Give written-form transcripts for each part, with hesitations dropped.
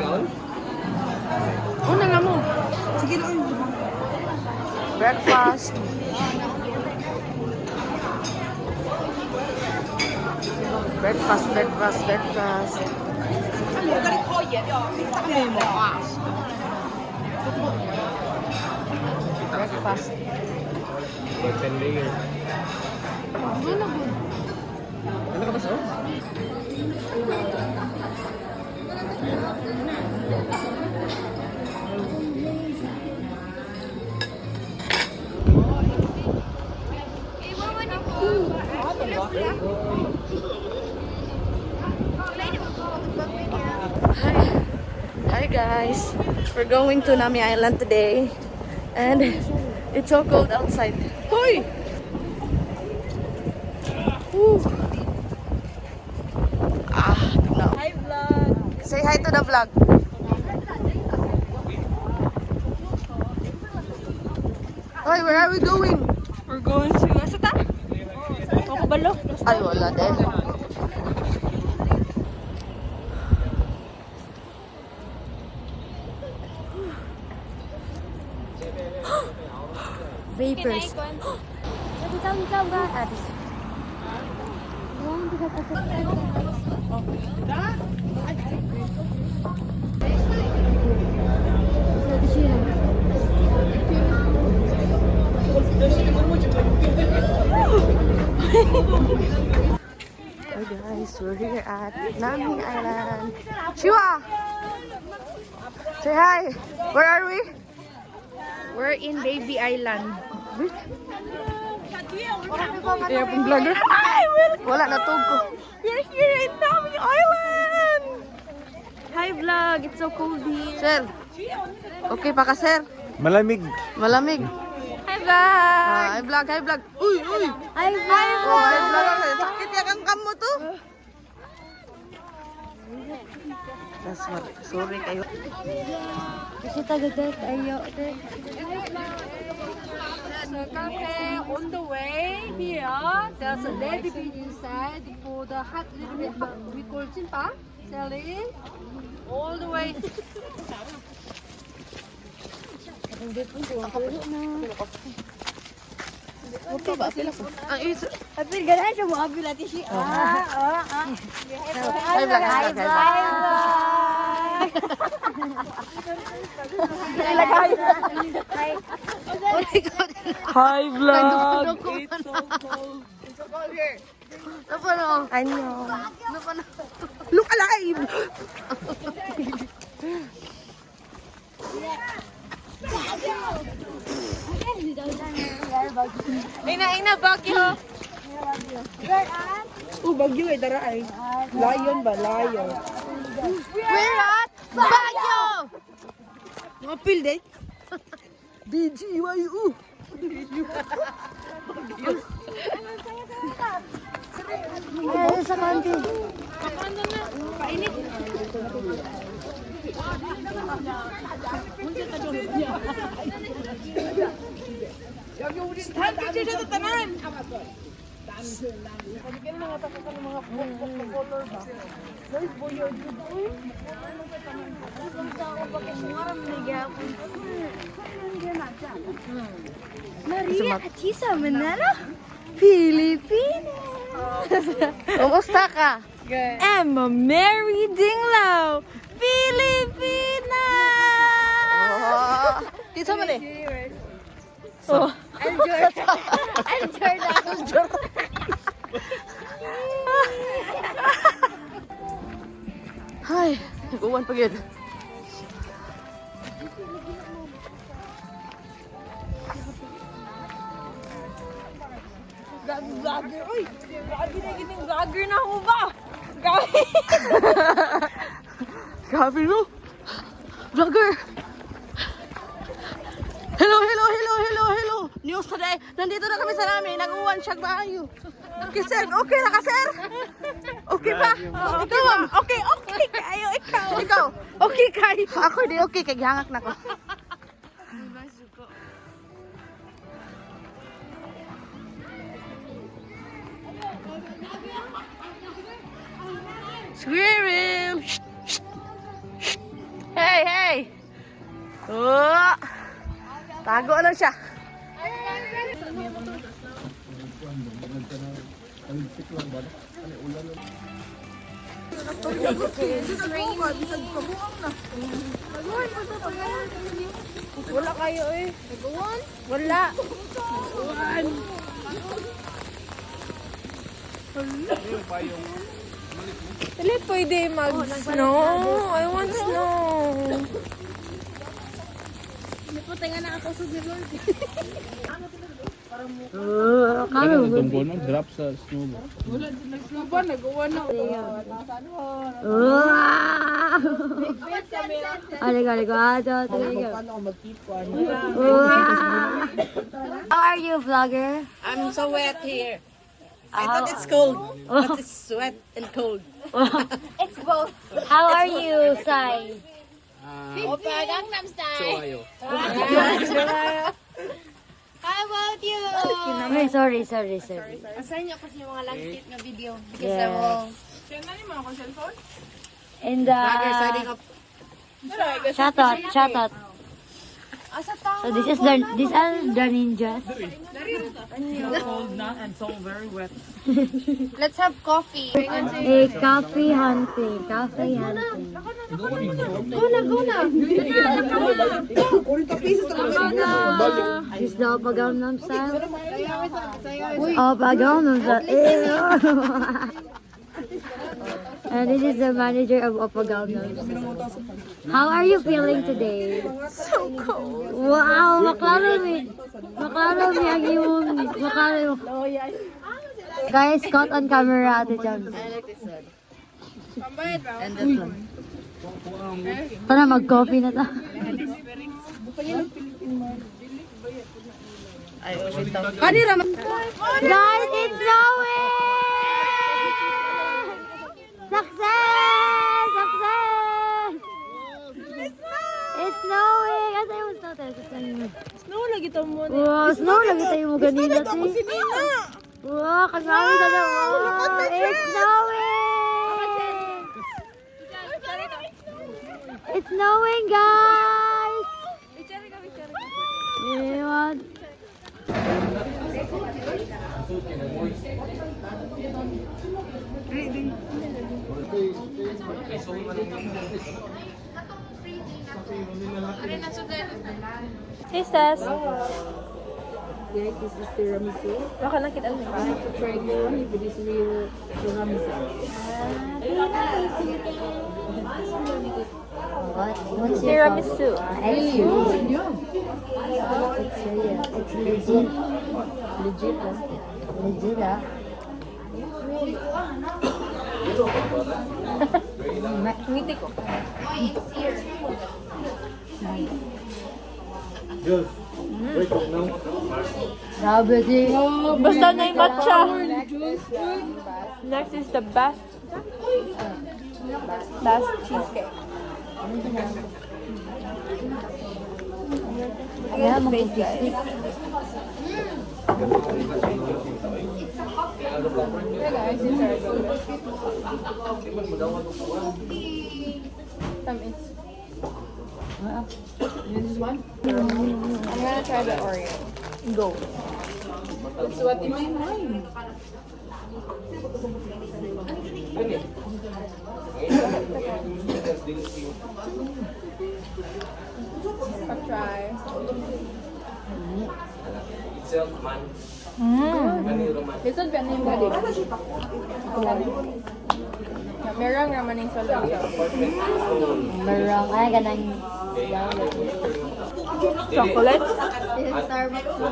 Una nga mo. Sige lang. Breakfast. Breakfast. Breakfast. Ano ka ba sa? Hi guys, we're going to Nami Island today and it's so cold outside. Hoy! Woo. No. Hi vlog. Say hi to the vlog. Hoy, where are we going? We're going to Asata. Balo. Ay, wala din. Vapors. Hi guys, we're here at Nami Island. Shiwa! Say hi! Where are we? We're in Baby Island. Kaya pong vlogger. Hi! Wala, natug ko. We're here in Nami Island. Hi vlog. It's so cold here. Sir, okay pa ka sir? Malamig. Malamig. Hi vlog. Hi vlog, hi vlog. Uy, uy! Hi vlog. Oh, hi vlog. Sakit ya kang kamo to. That's what. Sorry kayo. Kasi tagadat ayo. So cafe on the way here. There's a lady bee inside for the hot little bit we call chimpa. Selling all the way. Okay ba? Sila ko. Ang iso. Apil ganun siya mo apil natin siya. Hi vlog, hi vlog, hi vlog. Hi vlog. It's so cold. It's so cold here. Napano? Anyo. Napano? Look alive. Ina, Bagyo. Oh, Bagyo eh, dara ay. Lion ba? Lion. We're at Bagyo! Mga pil day. BGYU. Ay, sa kanti. Painit. Stand picture dito tanan. Pagiging mga tapakan ng mga color ba? Guys, boyo dito. Maria Atisa Manalo, Pilipinas. Kumusta ka? Emma Mary Dinglaw, Pilipinas. Oh. Dito mo eh. Oh. I'm Jordan. Hi, nag-uwan pa yun. Vlogger, uy! Grabe na giting vlogger na ako ba? Grabe! Grabe no? Vlogger! Hello! News today. Nandito na kami sa namin. Nag-uwan siya maayo. Okay, sir. Okay na ka, sir? Okay pa? Ikaw, ma'am. Okay kayo, ikaw. Ikaw. Okay kayo. Ako di okay. Kaya gihangak na ko. Squirrel! Shh, shh, shh. hey, hey! Oh! Tago lang siya. Wala kayo eh. Wala. Dali, pwede mag-snow. I want snow. Tungkol mo, drop sa snowball. How are you, vlogger? I'm so wet here. I thought it's cold, but it's wet and cold. How are you, Sai? How about you? Ay, sorry. Asan niyo kasi yung mga landscape na video? Yes. And shout out. So these are the ninjas. Let's have coffee. A coffee hunting. Is the Gangnam Style? Gangnam Style. And this is the manager of Oppa Gangnam Style. How are you feeling today? So cold. Wow, makarami ang iyong Guys, caught on camera ate Jam. And this one. Tara, mag-coffee na ta. Ay, usita. Guys, it's snowing! Success! It's snowing! Asa yung snow tayo? Snow lagi ito mo. Wow, snow lagi tayo mo ganina. Wow, kasama na na. Wow, it's snowing! It's snowing, guys! Ewan. Hey, Stas. This is tiramisu. Baka nakita mo. I have to try more if it is real tiramisu. What's your Tiramisu. It's real. It's legit. Legit, ah. Ngiti ko. Grabe, di. Basta na yung matcha. Next is the best cheesecake. Yeah, mag-stick. Tamis. I'm gonna try the Oreo. Go. That's what in my mind. I'll try. This one ba yung body? Merang naman yung sa loob. Marang. Ay, ganang. Chocolate.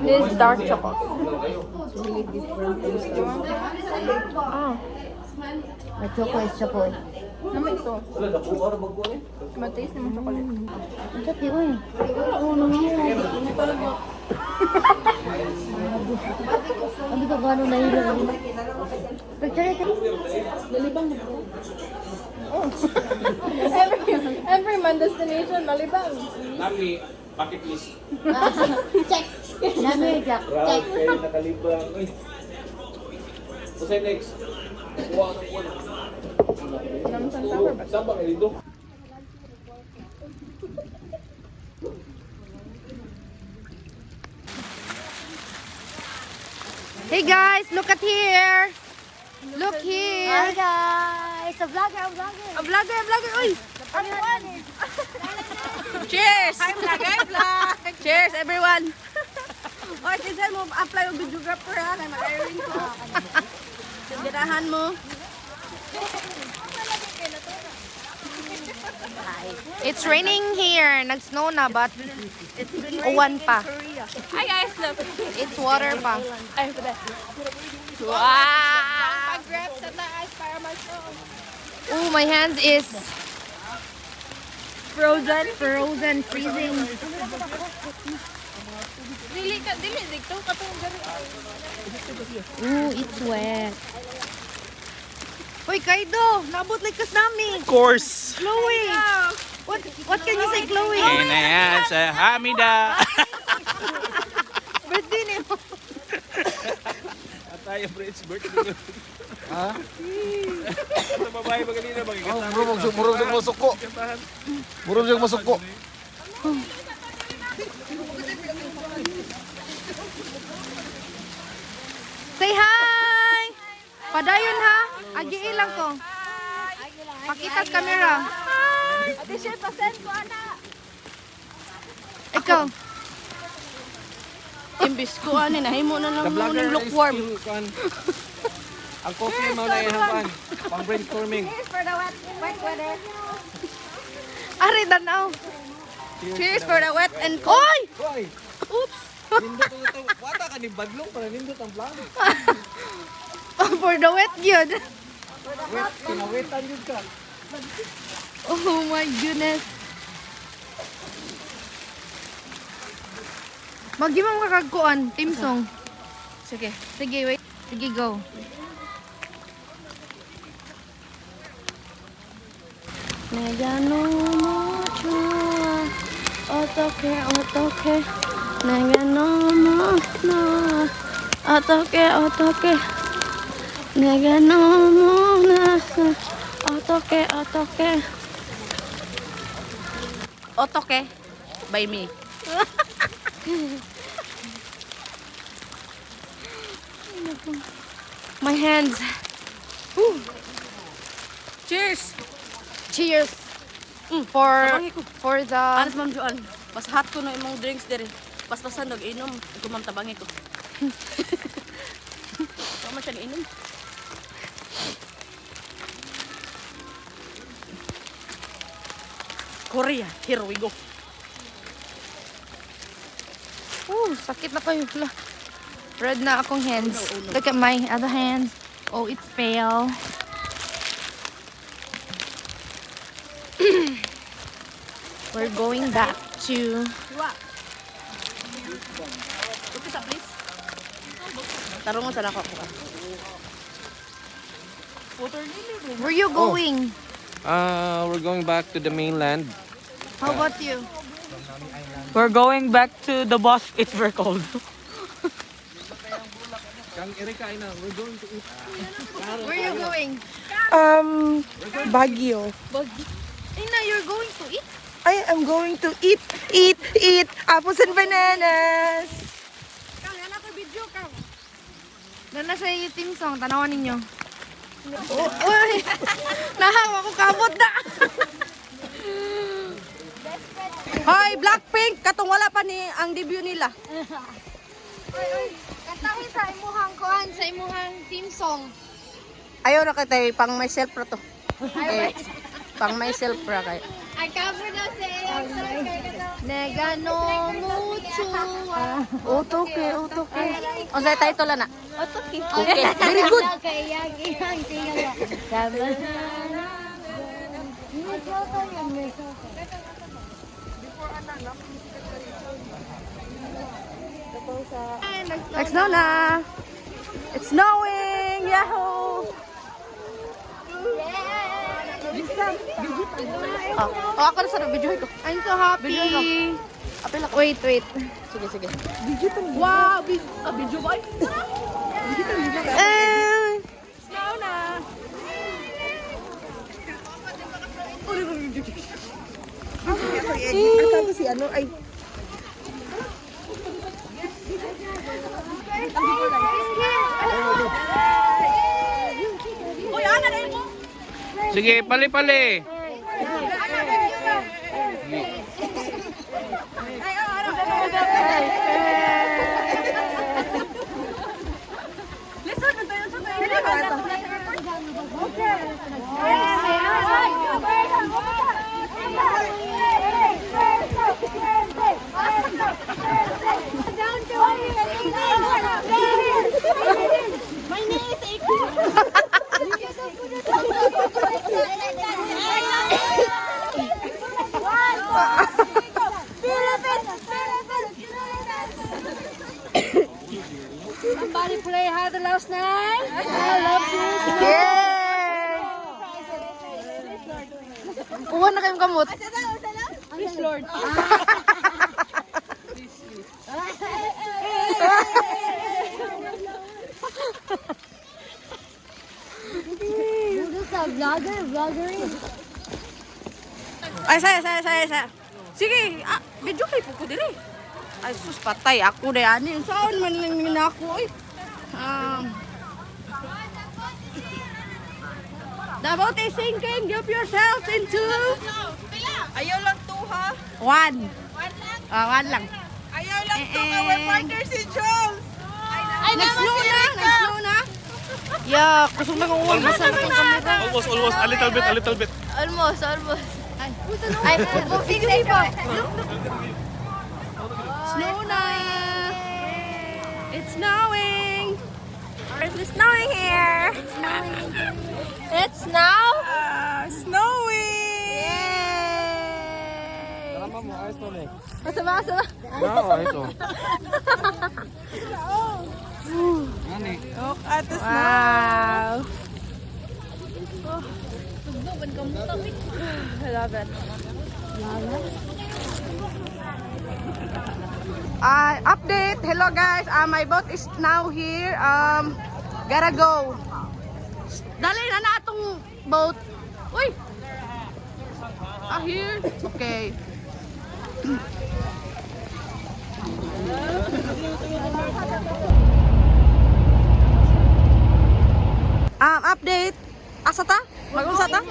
This is dark chocolate. Really different from Starbucks. Ah, May chocolate. naman ito. Mataste naman chocolate. Ang sabi, uy. Oo naman. Sabi ko gano'n nahilo. Picture it. Every man destination, Malibang. Nami, bucket list. Check. Nami, Jack. Check. Kayo nakalibang. Uy. So say next. Kuha ng kuha. Naman sa tower ba? Saan ba kayo dito? Hey guys, look at here. Look here. Hi guys! A vlogger, a vlogger! A vlogger, uy! Cheers! Hi, vlog! Cheers, everyone! Oy, kinsan mo, apply yung videographer ha, kay ma-airing ko. Girahan mo. It's raining here. Nag-snow na, but uwan pa. Hi guys, look. It's water pa. Wow! Oh, my hands is frozen, freezing. Dili, dito ka to. Ooh, it's wet. Uy, Kaido, nabot likas namin. Of course. Chloe. What can you say, Chloe? And ayan sa Hamida. Birthday ni mo. At tayo, Fred's birthday. Ha? Sa babae ba kanina bang ikatahan? Murog yung masuko. Murog yung masuko. Say hi! Padayon ha. Agi ilang ko. Pakita sa camera. Ate, share pa send ko, ana. Ikaw. Imbis ko, ani, nahimo na lang mo ng lukewarm. Ang coffee mo na yung pan. Pang brainstorming. Ari, danaw. Cheers for the wet and cold. Oy! Hoy! Oops! Nindot ito. Wata ka ni Badlong para nindot ang plan. For the wet yun. Wait, pinawitan yun ka. Oh my goodness. Mag-imang kakagkuan, team song. Sige. Sige, wait. Sige, go. Negano mucho. Otoke, otoke. Negano mucho. Otoke, otoke. Negano mucho. Otoke, otoke. Otoke by me. My hands. Cheers! Cheers. For the... Anas ma'am Joan, pas hot ko na imong drinks dire. Pas-pasan nag-inom, kumam tabangi ko. Tama siya inom. Korea, here we go. Sakit na kayo. Red na akong hands. Look at my other hands. Oh, it's pale. We're going back to... Upisa please. Tarungon sa nako ko. Where you going? We're going back to the mainland. How about you? We're going back to the bus. It's very cold. Kang Erika, ina, we're going to eat. Where you going? Baguio. Ina, you're going to eat? I am going to eat apples and bananas. Doon na sa team song. Tanawan ninyo. Uy! Nahawa ko kabot na! Hoy, Blackpink, katong wala pa ni ang debut nila. Kantahin sa imuhang kuhan, sa imuhang team song. Ayaw na katay pang myself ra to. Pang myself ra kay. I cover na sa iyong Negano mucho. Otoke, otoke. Unsay title na? Otoke. Okay, very good. Nag-snow na. It's snowing. Yahoo! Oh, ako na sa video ko. I'm so happy. Apil ako. Wait. Sige, sige. Wow, video boy. Snow na. i-edit. At tapos si ano, ay... Sige, pali-pali. Somebody play hard last night. I love you. Yay! Kuha na kayong kamot. Please, Lord. Who's a vlogger? Vloggerin. Ay, saya. Sige, medyo kay po ko diri. Ay, sus, patay. Ako na yan. Saan man lang na ako, eh. The boat is sinking. Give yourself into... Ayaw lang to, ha? One. One lang. Ayaw lang to, our partner si Jules. Nag-slow na. Yak, kusog na kung umabasa na kang kamera. Almost. A little bit. Almost. Ay, sige pa. Snow na. It's snowing. It's snowing here. It's now. Snowing! Yay! Tama mo, ayos mo eh. Masama. Oo, ayos oh. Nani? Look at the snow. Wow. I love it. Update. Hello guys. My boat is now here. Gotta go. Dali na natong boat. Uy. Here. Okay. Update. Asa ta? Mag-unsa ta?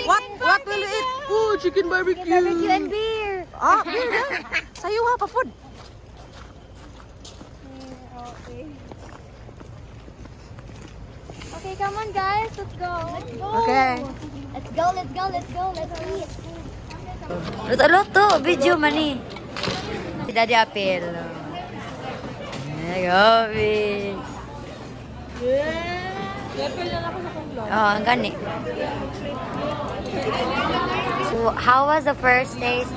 What will you eat? Oh, chicken barbecue. Barbecue and beer. Beer na. Sayo ha, pa-food. Okay, come on guys, let's go. Okay. Let's go. Let's eat. Luto, video mani. Si Daddy Apel. Gabi. Oh, ang gani. So, how was the first taste?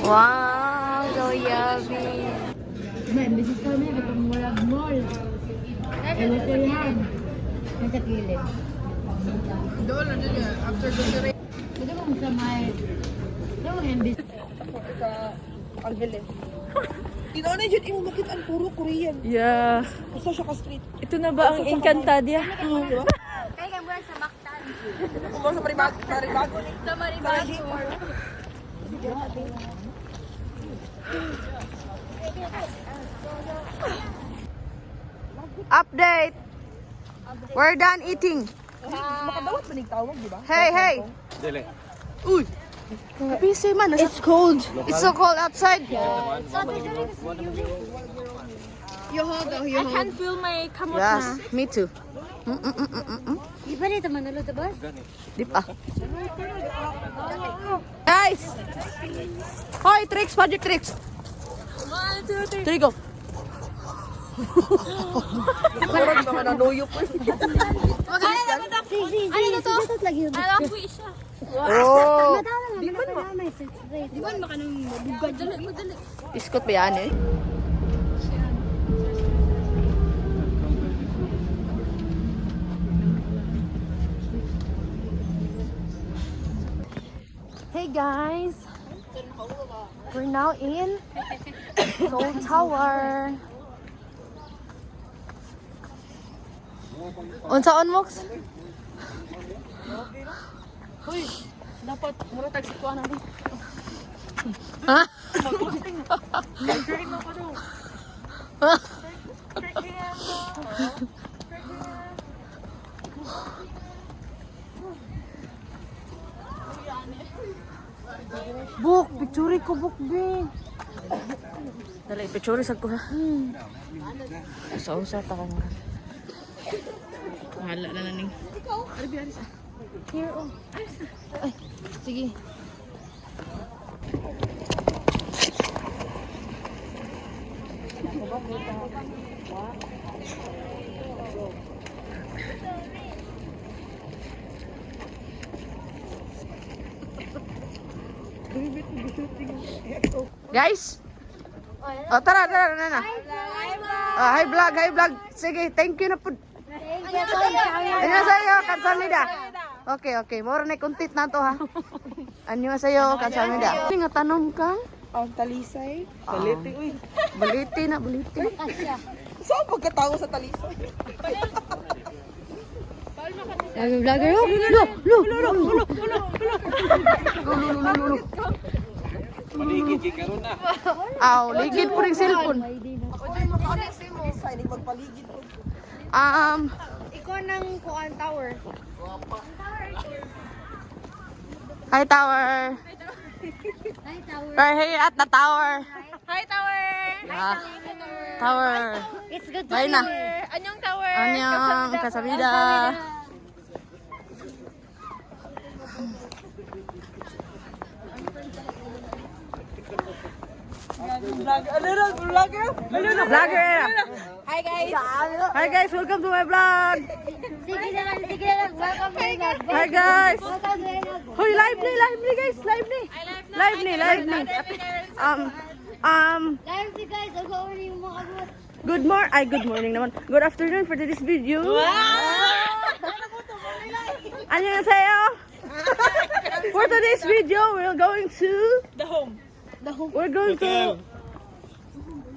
Wow, so yummy. Bisis kami, nagmurag mall. Nasa kilid. Doon na dyan, after the Ito kung sa may... Ito kung hindi. Angeles. Ito na dyan, yung makita ang puro Korean. Yeah. Gusto siya ka-street. Ito na ba ang Encantadia? Di ba? Kaya nga mura sa Mactan. Kung sa Maribago. Sa Maribago. Update. We're done eating. Makadawat ba nagtawag, di ba? Hey. Dili. Uy. Busy man. It's cold. It's so cold outside. I can feel my kamot Yes, me too. Di ba dito manalo sa bus? Di pa. Guys. Hoy, tricks, magic tricks. 1, 2, 3. There you go. Murag mga nanuyo po. Ano na to? Alam ko isa. Oh. Di ba naman? Di ba Baka nang mabugad. Dali. Biskot ba yan eh? Hey guys. We're now in Seoul Tower. Unsaon Mox? Uy, dapat mura tag-situan natin. Ha? Buk, picture ko buk be. Dali, picture sa ko ha. Sa ta ka nga. Mahala na naning. Here, oh. Ay, sige. Guys! Oh, tara, na. Hi vlog. Sige, thank you na po. Anyo sa'yo, kamsahamnida. Okay. Moro na kuntit na to ha. Anyo sa'yo, kamsahamnida. Nga tanom ka? Ang talisay. Baliti, uy. Baliti. Saan pagkatao sa talisay? Vlogger, Paligid kay karon na. Aw, ligid po ring cellphone. Ikaw ng Kuan Tower. Hi, tower. Right here at the tower. Hi, Tower! Ah, tower. It's good to Bye see na. you. Anyong Tower! Annyeong, kasamida. Vlogger. Hi guys, welcome to my vlog. Sige na lang. Welcome to my vlog. Hi guys. Welcome to my vlog. Hoy, lively guys, lively. Live you guys. Ang kauli yung mga abot. Good morning naman. Good afternoon for this video. 안녕하세요. For today's video, we're going to We're going to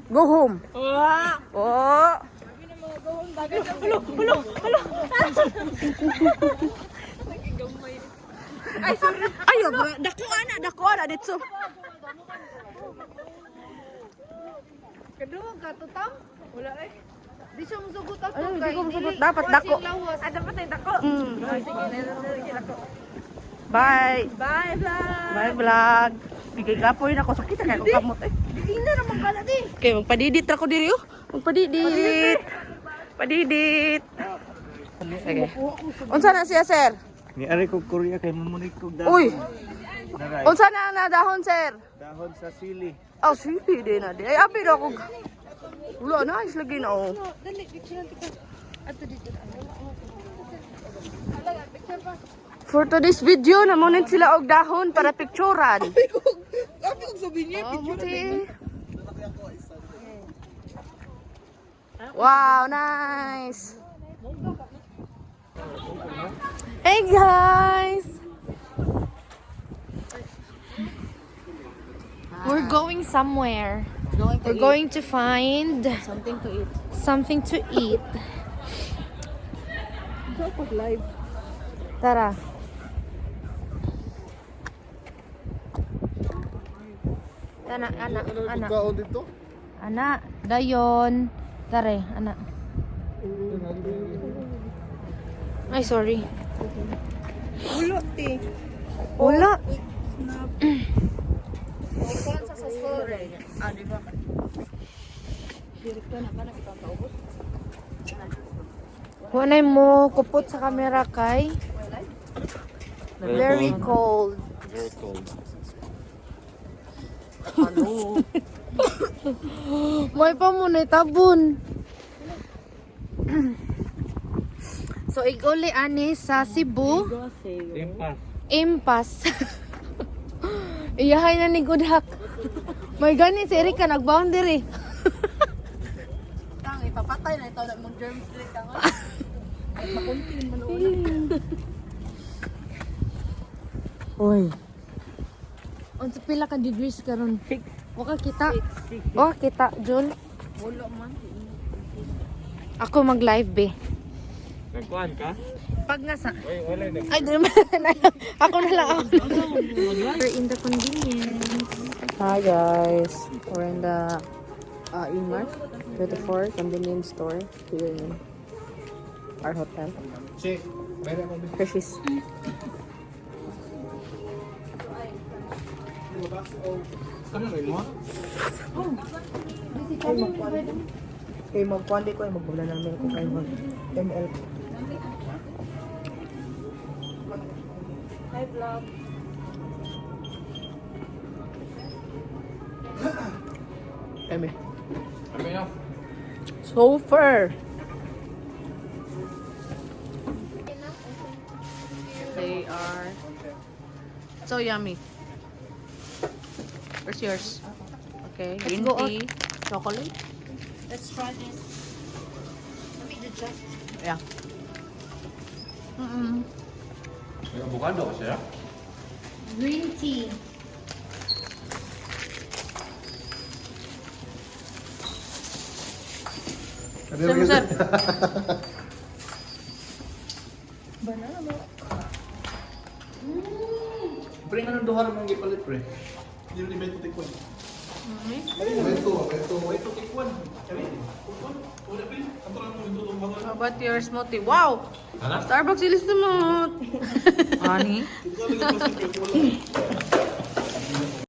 go home. Oh. Ay, sorry. Ayo, dako ana dito. Kedua ka tutang? Wala eh. Di siya musugot ako. Ay, hindi ko masagot. Dapat dako. Dapat ay dako. Bye. Bye, vlog. Bye, vlog. Bigay kapoy na ako. Sakit na kayo kamot eh. Hindi na naman pala di. Okay, magpadidit ako diri oh. Magpadidit. Padidit. Sige. Unsa na siya, sir? Ni ari ko Korea kay mamunik ko dahon. Uy. Daray. Unsa na dahon, sir? Dahon sa sili. Oh, sweetie din na di. Ay, abi na ako. Wala na, ayos lagi na oh. For today's video, namunit sila og dahon para picturean. Sabi kong sabihin niya, Okay. Wow, nice. Hey guys. We're going somewhere. We're going to find Something to eat. something to eat. Tara. Anak. Kaon dito? Anak, dayon. Tare, anak. Ay, sorry. ulo, te. Wala. Wanay mo kupot sa camera kay very cold. Very cold. May pa mo na tabon. So iguli ani sa Cebu. Impas. Iyahay na ni Goodhack. May gani si Erika nag-boundary. Tang ipapatay na ito na mong germs click ang. Oy. Unsa pila ka degrees karon? Waka kita. Waka kita, Jul. Wala man. Ako mag-live be. Nagkuhan ka? Pag nasa Oy, wala na. ay, di naman. Ako na lang. We're in the convenience. Hi guys, we're in the E-Mart 24 convenience store here in our hotel. Hershey's. Kay magkuhan ko ay magbula ng milk ko kay mag ML. Eme. So far. They are so yummy. Where's yours? Okay, green tea, chocolate. Let's try this. Let me adjust. Yeah. May avocado kasi ya? Green tea. Sir, sir. Pre, nga nang duhar mong gipalit, pre. Hindi rin ibento tikwan. Ito tikwan. How about your smoothie? Wow! Starbucks ilis mo. Honey.